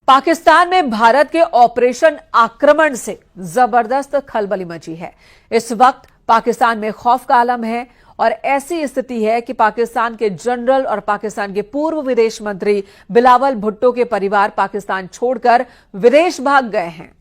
पाकिस्तान में भारत के ऑपरेशन आक्रमण से जबरदस्त खलबली मची है। इस वक्त पाकिस्तान में खौफ का आलम है और ऐसी स्थिति है कि पाकिस्तान के जनरल और पाकिस्तान के पूर्व विदेश मंत्री बिलावल भुट्टो के परिवार पाकिस्तान छोड़कर विदेश भाग गए हैं।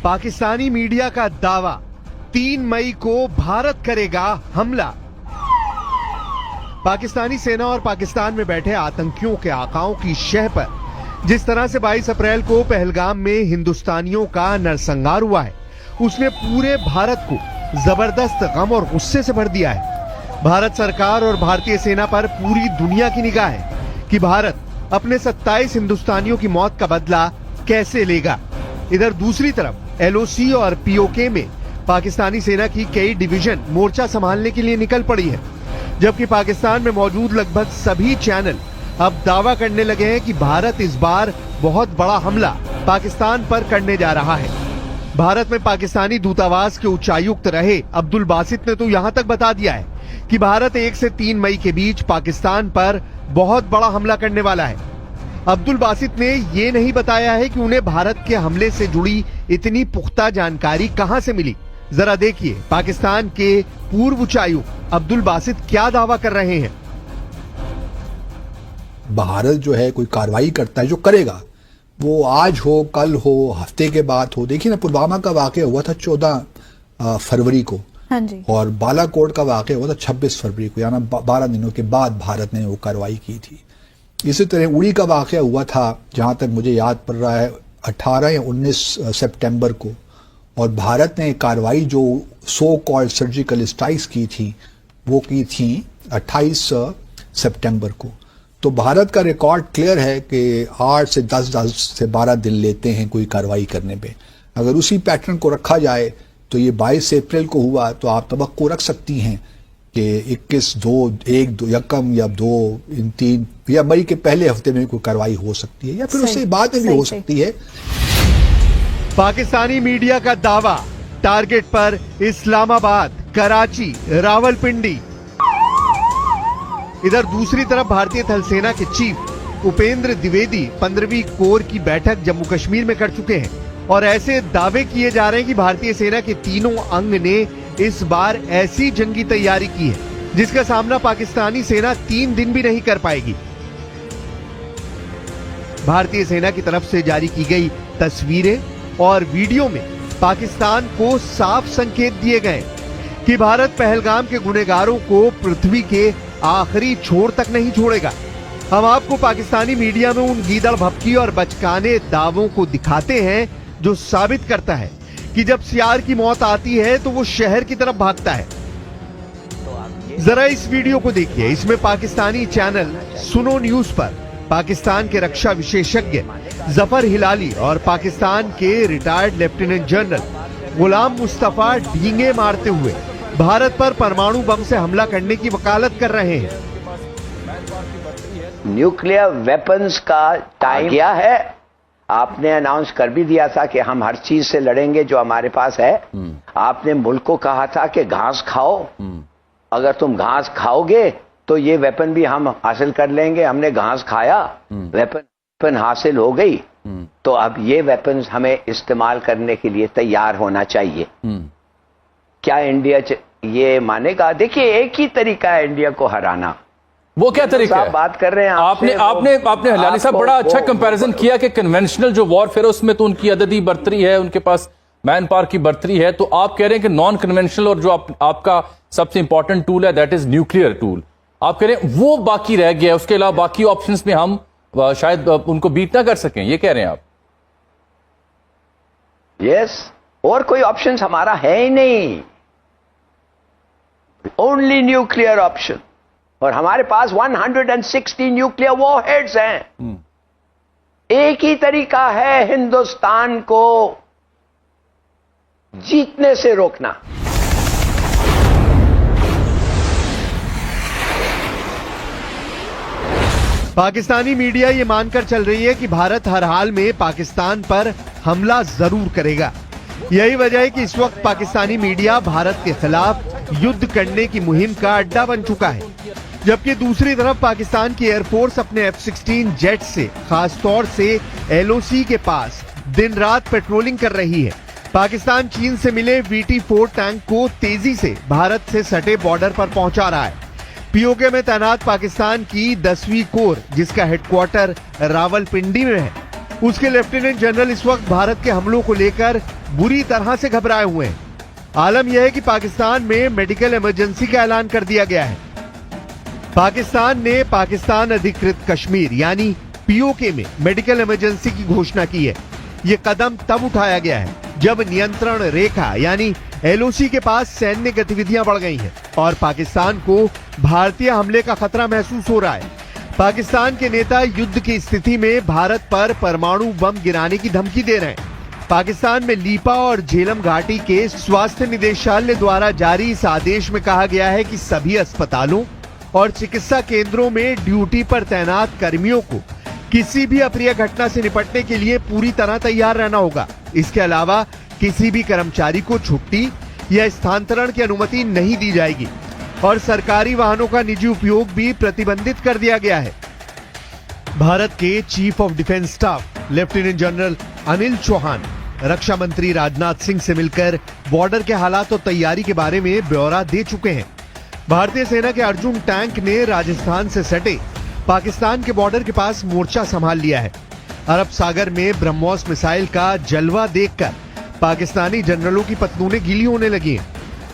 पाकिस्तानी मीडिया का दावा, 3 मई को भारत करेगा हमला। पाकिस्तानी सेना और पाकिस्तान में बैठे आतंकियों के आकाओं की शह पर जिस तरह से 22 अप्रैल को पहलगाम में हिंदुस्तानियों का नरसंहार हुआ है, उसने पूरे भारत को जबरदस्त गम और गुस्से से भर दिया है। भारत सरकार और भारतीय सेना पर पूरी दुनिया की निगाह है कि भारत अपने 27 हिंदुस्तानियों की मौत का बदला कैसे लेगा। इधर दूसरी तरफ एलओसी और पीओके में पाकिस्तानी सेना की कई डिवीजन मोर्चा संभालने के लिए निकल पड़ी है, जबकि पाकिस्तान में मौजूद लगभग सभी चैनल अब दावा करने लगे हैं कि भारत इस बार बहुत बड़ा हमला पाकिस्तान पर करने जा रहा है। भारत में पाकिस्तानी दूतावास के उच्चायुक्त रहे अब्दुल बासित ने तो यहां तक बता दिया है कि भारत 1 से 3 मई के बीच पाकिस्तान पर बहुत बड़ा हमला करने वाला है। अब्दुल बासित ने ये नहीं बताया है कि उन्हें भारत के हमले से जुड़ी इतनी पुख्ता जानकारी कहां से मिली। जरा देखिए पाकिस्तान के पूर्व उच्चायुक्त अब्दुल बासित क्या दावा कर रहे हैं। भारत जो है कोई कार्रवाई करता है, जो करेगा वो आज हो, कल हो, हफ्ते के बाद हो। देखिए ना, पुलवामा का वाकया हुआ था 14 फरवरी को। हाँ जी। और बालाकोट का वाकया हुआ था 26 फरवरी को, यानी 12 दिनों के बाद भारत ने वो कार्रवाई की थी। इसी तरह उड़ी का वाकया हुआ था, जहां तक मुझे याद पड़ रहा है 18 या 19 सितंबर को, और भारत ने कार्रवाई जो सो कॉल्ड सर्जिकल स्ट्राइक्स की थी वो की थी 28 सितंबर को। तो भारत का रिकॉर्ड क्लियर है कि 8 से 10 से 12 दिन लेते हैं कोई कार्रवाई करने पे। अगर उसी पैटर्न को रखा जाए तो ये 22 अप्रैल को हुआ, तो आप तवक्को रख सकती हैं कि 21, 2, 1, 2 या कम या 2, इन 3 या मई के पहले हफ्ते में कोई कार्रवाई हो सकती है, या फिर उससे बाद में भी हो सकती है। पाकिस्तानी मीडिया का दावा, टारगेट पर इस्लामाबाद, कराची, रावलपिंडी। इधर दूसरी तरफ भारतीय थल सेना के चीफ उपेंद्र द्विवेदी 15वीं कोर की बैठक जम्मू कश्मीर में कर चुके हैं और ऐसे दावे किए जा रहे हैं कि भारतीय सेना के तीनों अंग ने इस बार ऐसी जंगी तैयारी की है जिसका सामना पाकिस्तानी सेना 3 दिन भी नहीं कर पाएगी। भारतीय सेना की तरफ से जारी की गई तस्वीरें और वीडियो में पाकिस्तान को साफ संकेत दिए गए कि भारत पहलगाम के गुनहगारों को पृथ्वी के आखिरी छोर तक नहीं छोड़ेगा। हम आपको पाकिस्तानी मीडिया में उन गीदड़ भपकी और बचकाने दावों को दिखाते हैं जो साबित करता है कि जब सियार की मौत आती है तो वो शहर की तरफ भागता है। जरा इस वीडियो को देखिए। इसमें पाकिस्तानी चैनल सुनो न्यूज पर पाकिस्तान के रक्षा विशेषज्ञ जफर हिलाली और पाकिस्तान के retired lieutenant general Ghulam Mustafa डींगे मारते हुए भारत पर परमाणु बम से हमला करने की वकालत कर रहे हैं। न्यूक्लियर वेपन्स का टाइम क्या है? आपने अनाउंस कर भी दिया था कि हम हर चीज से लड़ेंगे जो हमारे पास है। आपने मुल्क को कहा था कि घास खाओ, अगर तुम घास खाओगे तो ये वेपन भी हम हासिल कर लेंगे। हमने घास खाया, वेपन हासिल हो गई, तो अब ये वेपन्स हमें इस्तेमाल करने के लिए तैयार होना चाहिए। क्या इंडिया ये मानेगा? देखिए, एक ही तरीका है इंडिया को हराना। वो क्या तरीका है? बात कर रहे हैं आपने हिलाली साहब बड़ा अच्छा कंपैरिजन किया कि कन्वेंशनल जो वॉरफेयर है उसमें तो उनकी अददी बर्तरी है, उनके पास मैन पावर की बर्तरी है। तो आप कह रहे हैं कि नॉन कन्वेंशनल और जो आपका सबसे इंपॉर्टेंट टूल है दैट इज न्यूक्लियर टूल, आप कह रहे हैं वो बाकी रह गया है, उसके अलावा बाकी ऑप्शंस में हम शायद उनको बीट ना कर सकें, ये कह रहे हैं आप? यस, और कोई ऑप्शन हमारा है ही नहीं, ओनली न्यूक्लियर ऑप्शन। और हमारे पास 160 न्यूक्लियर वॉरहेड्स हैं। एक ही तरीका है हिंदुस्तान को जीतने से रोकना। पाकिस्तानी मीडिया ये मानकर चल रही है कि भारत हर हाल में पाकिस्तान पर हमला जरूर करेगा। यही वजह है कि इस वक्त पाकिस्तानी मीडिया भारत के खिलाफ युद्ध करने की मुहिम का अड्डा बन चुका है, जबकि दूसरी तरफ पाकिस्तान की एयरफोर्स अपने F-16 जेट से खासतौर से LOC के पास दिन रात पेट्रोलिंग कर रही है। पाकिस्तान चीन से मिले VT-4 टैंक को तेजी से भारत से सटे बॉर्डर पर पहुंचा रहा है। POK में तैनात पाकिस्तान की 10वीं कोर, जिसका हेडक्वार्टर रावलपिंडी में है, उसके लेफ्टिनेंट जनरल इस वक्त भारत के हमलों को लेकर बुरी तरह से घबराए हुए हैं। आलम यह है कि पाकिस्तान में मेडिकल इमरजेंसी का ऐलान कर दिया गया है। पाकिस्तान ने पाकिस्तान अधिकृत कश्मीर यानी POK में मेडिकल इमरजेंसी की घोषणा की है। ये कदम तब उठाया गया है जब नियंत्रण रेखा यानी LOC के पास सैन्य गतिविधियां बढ़ गई हैं और पाकिस्तान को भारतीय हमले का खतरा महसूस हो रहा है। पाकिस्तान के नेता युद्ध की स्थिति में भारत पर परमाणु बम गिराने की धमकी दे रहे हैं। पाकिस्तान में लीपा और झेलम घाटी के स्वास्थ्य निदेशालय द्वारा जारी इस आदेश में कहा गया है कि सभी अस्पतालों और चिकित्सा केंद्रों में ड्यूटी पर तैनात कर्मियों को किसी भी अप्रिय घटना से निपटने के लिए पूरी तरह तैयार रहना होगा। इसके अलावा किसी भी कर्मचारी को छुट्टी या स्थानांतरण की अनुमति नहीं दी जाएगी और सरकारी वाहनों का निजी उपयोग भी प्रतिबंधित कर दिया गया है। भारत के chief of defence staff lieutenant general Anil Chauhan रक्षा मंत्री राजनाथ सिंह से मिलकर बॉर्डर के हालात और तैयारी के बारे में ब्यौरा दे चुके हैं। भारतीय सेना के अर्जुन टैंक ने राजस्थान से सटे पाकिस्तान के बॉर्डर के पास मोर्चा संभाल लिया है। अरब सागर में ब्रह्मोस मिसाइल का जलवा देखकर पाकिस्तानी जनरलों की पतलूनें गीली होने लगी हैं,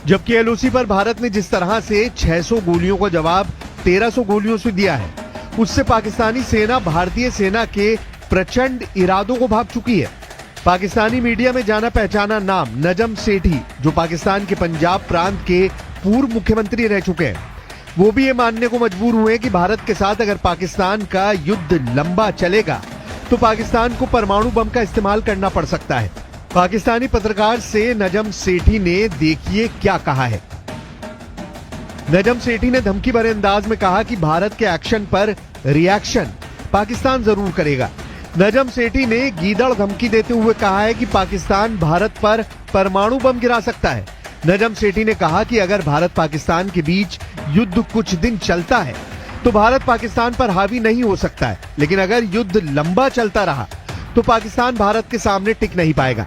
जबकि LOC पर भारत ने जिस तरह से 600 गोलियों का जवाब 1300 गोलियों से दिया है, उससे पाकिस्तानी सेना भारतीय सेना के प्रचंड इरादों को भांप चुकी है। पाकिस्तानी मीडिया में जाना पहचाना नाम नजम सेठी, जो पाकिस्तान के पंजाब प्रांत के पूर्व मुख्यमंत्री रह चुके हैं, वो भी ये मानने को मजबूर हुए कि भारत के साथ अगर पाकिस्तान का युद्ध लंबा चलेगा तो पाकिस्तान को परमाणु बम का इस्तेमाल करना पड़ सकता है। पाकिस्तानी पत्रकार से नजम सेठी ने देखिए क्या कहा है। नजम सेठी ने धमकी भरे अंदाज में कहा कि भारत के एक्शन पर रिएक्शन पाकिस्तान जरूर करेगा। नजम सेठी ने गीदड़ धमकी देते हुए कहा है कि पाकिस्तान भारत पर परमाणु बम गिरा सकता है। नजम सेठी ने कहा कि अगर भारत पाकिस्तान के बीच युद्ध कुछ दिन चलता है तो भारत पाकिस्तान पर हावी नहीं हो सकता है, लेकिन अगर युद्ध लंबा चलता रहा तो पाकिस्तान भारत के सामने टिक नहीं पाएगा।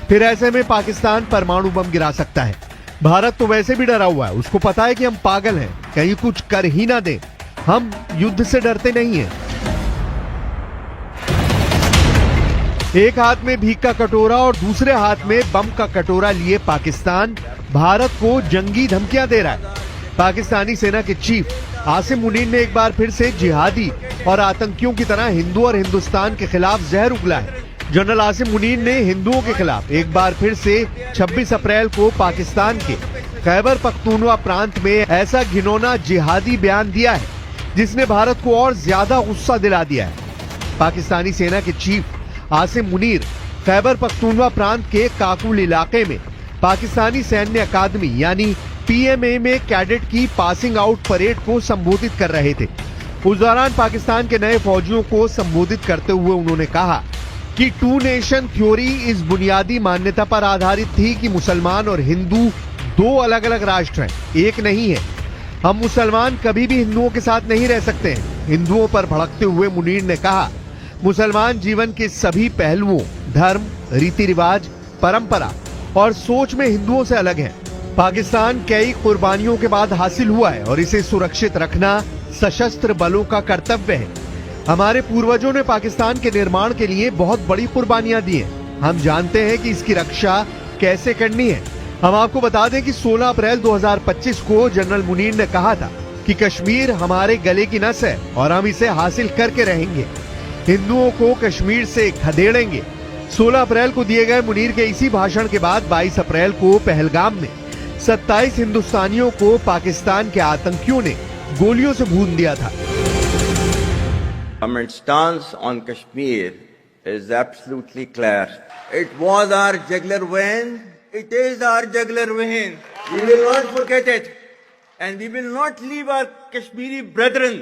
फिर ऐसे में पाकिस्तान परमाणु बम गिरा सकता है। भारत तो वैसे भी डरा हुआ है, उसको पता है कि हम पागल हैं, कहीं कुछ कर ही ना दे। हम युद्ध से डरते नहीं हैं। एक हाथ में भीख का कटोरा और दूसरे हाथ में बम का कटोरा लिए पाकिस्तान भारत को जंगी धमकियां दे रहा है। पाकिस्तानी सेना के चीफ आसिम मुनीर ने एक बार फिर से जिहादी और आतंकियों की तरह हिंदू और हिंदुस्तान के खिलाफ जहर उगला है। जनरल आसिम मुनीर ने हिंदुओं के खिलाफ एक बार फिर से 26 अप्रैल को पाकिस्तान के खैबर पख्तूनवा प्रांत में ऐसा घिनौना जिहादी बयान दिया है जिसने भारत को और ज्यादा गुस्सा दिला दिया है। पाकिस्तानी सेना के चीफ आसिम मुनीर खैबर पख्तूनवा प्रांत के काकुल इलाके में पाकिस्तानी सैन्य अकादमी यानी PMA में कैडेट की पासिंग आउट परेड को संबोधित कर रहे थे। उस दौरान पाकिस्तान के नए फौजियों को संबोधित करते हुए उन्होंने कहा कि 2 नेशन थ्योरी इस बुनियादी मान्यता पर आधारित थी कि मुसलमान और हिंदू 2 अलग अलग राष्ट्र हैं, एक नहीं है। हम मुसलमान कभी भी हिंदुओं के साथ नहीं रह सकते हैं। हिंदुओं पर भड़कते हुए मुनीर ने कहा, मुसलमान जीवन के सभी पहलुओं, धर्म, रीति रिवाज, परंपरा और सोच में हिंदुओं से अलग है। पाकिस्तान कई कुर्बानियों के बाद हासिल हुआ है और इसे सुरक्षित रखना सशस्त्र बलों का कर्तव्य है। हमारे पूर्वजों ने पाकिस्तान के निर्माण के लिए बहुत बड़ी कुर्बानियां दी हैं। हम जानते हैं कि इसकी रक्षा कैसे करनी है। हम आपको बता दें कि 16 अप्रैल 2025 को जनरल मुनीर ने कहा था कि कश्मीर हमारे गले की नस है और हम इसे हासिल करके रहेंगे। हिंदुओं को कश्मीर से खदेड़ेंगे। 16 अप्रैल को दिए गए मुनीर के इसी भाषण के बाद 22 अप्रैल को पहलगाम में 27 हिंदुस्तानियों को पाकिस्तान के आतंकियों ने गोलियों से भून दिया था। Government stance on Kashmir is absolutely clear. It was our jugular vein. It is our jugular vein. We will not forget it, and we will not leave our Kashmiri brethren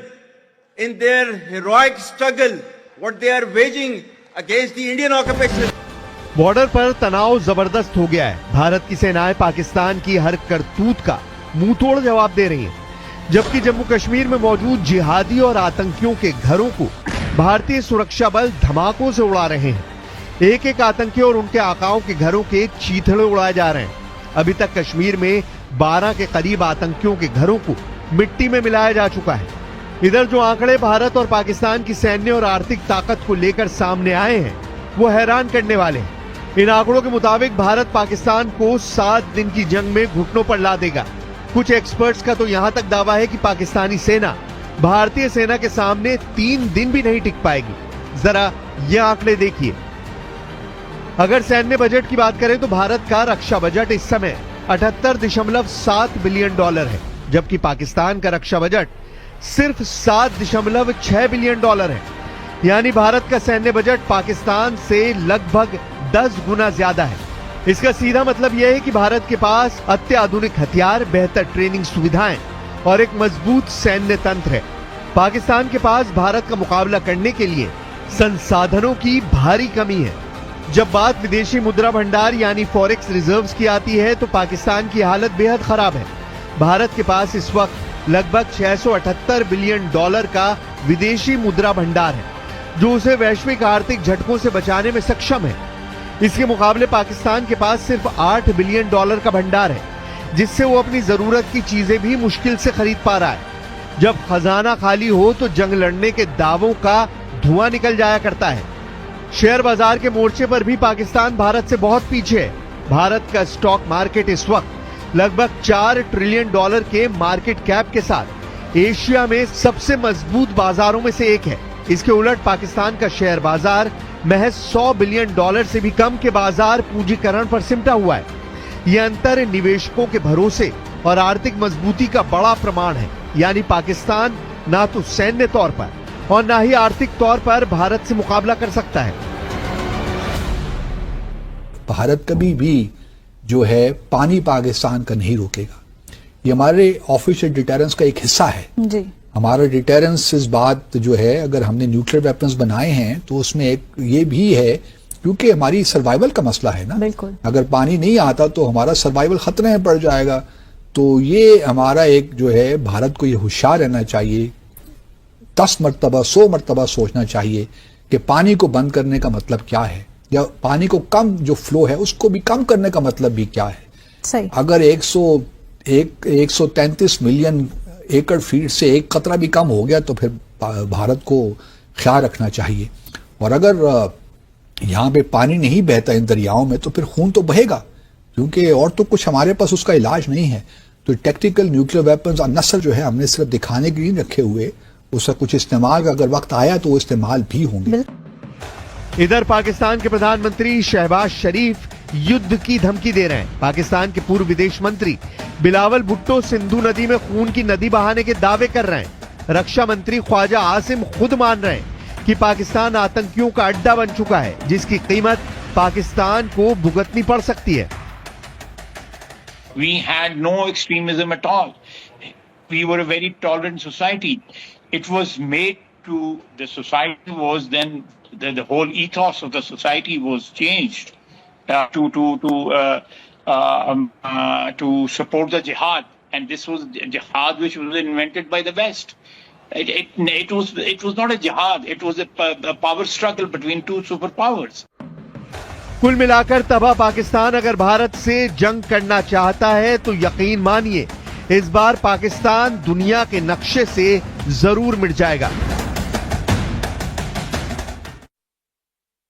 in their heroic struggle, what they are waging against the Indian occupation. Border पर तनाव जबरदस्त हो गया है। भारत की सेनाएं पाकिस्तान की हर करतूत का मुंह तोड़ जवाब दे रही हैं, जबकि जम्मू कश्मीर में मौजूद जिहादी और आतंकियों के घरों को भारतीय सुरक्षा बल धमाकों से उड़ा रहे हैं। एक एक आतंकी और उनके आकाओं के घरों के चीथड़े उड़ाए जा रहे हैं। अभी तक कश्मीर में 12 के करीब आतंकियों के घरों को मिट्टी में मिलाया जा चुका है। इधर जो आंकड़े भारत और पाकिस्तान की सैन्य और आर्थिक ताकत को लेकर सामने आए हैं, वो हैरान करने वाले हैं। इन आंकड़ों के मुताबिक भारत पाकिस्तान को 7 दिन की जंग में घुटनों पर ला देगा। कुछ एक्सपर्ट्स का तो यहां तक दावा है कि पाकिस्तानी सेना भारतीय सेना के सामने 3 दिन भी नहीं टिक पाएगी। जरा ये आंकड़े देखिए। अगर सैन्य बजट की बात करें तो भारत का रक्षा बजट इस समय 78.7 बिलियन डॉलर है, जबकि पाकिस्तान का रक्षा बजट सिर्फ 7.6 बिलियन डॉलर है। यानी भारत का सैन्य बजट पाकिस्तान से लगभग 10 गुना ज्यादा है। इसका सीधा मतलब यह है कि भारत के पास अत्याधुनिक हथियार, बेहतर ट्रेनिंग सुविधाएं और एक मजबूत सैन्य तंत्र है। पाकिस्तान के पास भारत का मुकाबला करने के लिए संसाधनों की भारी कमी है। जब बात विदेशी मुद्रा भंडार यानी फॉरेक्स रिजर्व्स की आती है तो पाकिस्तान की हालत बेहद खराब है। भारत के पास इस वक्त लगभग 678 बिलियन डॉलर का विदेशी मुद्रा भंडार है, जो उसे वैश्विक आर्थिक झटकों से बचाने में सक्षम है। इसके मुकाबले पाकिस्तान के पास सिर्फ 8 बिलियन डॉलर का भंडार है, जिससे वो अपनी जरूरत की चीजें भी मुश्किल से खरीद पा रहा है। जब खजाना खाली हो तो जंग लड़ने के दावों का धुआं निकल जाया करता है। शेयर बाजार के मोर्चे पर भी पाकिस्तान भारत से बहुत पीछे है। भारत का स्टॉक मार्केट इस वक्त लगभग 4 ट्रिलियन डॉलर के मार्केट कैप के साथ एशिया में सबसे मजबूत बाजारों में से एक है। इसके उलट पाकिस्तान का शेयर बाजार महज 100 बिलियन डॉलर से भी कम के बाजार पूंजीकरण पर सिमटा हुआ है। यह अंतर निवेशकों के भरोसे और आर्थिक मजबूती का बड़ा प्रमाण है। यानी पाकिस्तान ना तो सैन्य तौर पर और ना ही आर्थिक तौर पर भारत से मुकाबला कर सकता है। भारत कभी भी जो है पानी पाकिस्तान का नहीं रोकेगा। ये हमारे ऑफिशियल डिटेरेंस का एक हिस्सा है जी। हमारा डिटेरेंस इस बात जो है, अगर हमने न्यूक्लियर वेपन्स बनाए हैं तो उसमें एक ये भी है, क्योंकि हमारी सर्वाइवल का मसला है ना। बिल्कुल। अगर पानी नहीं आता तो हमारा सर्वाइवल खतरे में पड़ जाएगा। तो ये हमारा एक जो है, भारत को ये होशियार रहना चाहिए, 10 मरतबा 100 मरतबा सोचना चाहिए कि पानी को बंद करने का मतलब क्या है, या पानी को कम जो फ्लो है उसको भी कम करने का मतलब भी क्या है। सही। अगर 133 मिलियन एकड़ फीट से एक कतरा भी कम हो गया तो फिर भारत को ख्याल रखना चाहिए। और अगर यहाँ पे पानी नहीं बहता इन दरियाओं में तो फिर खून तो बहेगा, क्योंकि और तो कुछ हमारे पास उसका इलाज नहीं है। तो टैक्टिकल न्यूक्लियर वेपन्स अनसर जो है हमने सिर्फ दिखाने के लिए नहीं रखे हुए, उसका कुछ इस्तेमाल का अगर वक्त आया तो वो इस्तेमाल भी होंगे। इधर पाकिस्तान के प्रधानमंत्री शहबाज शरीफ युद्ध की धमकी दे रहे हैं। पाकिस्तान के पूर्व विदेश मंत्री बिलावल भुट्टो सिंधु नदी में खून की नदी बहाने के दावे कर रहे हैं। रक्षा मंत्री ख्वाजा आसिम खुद मान रहे हैं कि पाकिस्तान आतंकियों का अड्डा बन चुका है, जिसकी कीमत पाकिस्तान को भुगतनी पड़ सकती है। We had no extremism at all. We were a very tolerant society. It was made to, the society was then, the whole ethos of the society was changed to support the jihad, and this was jihad which was invented by the West. It was not a jihad, it was a power struggle between two superpowers. कुल मिलाकर तबाह पाकिस्तान अगर भारत से जंग करना चाहता है तो यकीन मानिए इस बार पाकिस्तान दुनिया के नक्शे से जरूर मिट जाएगा।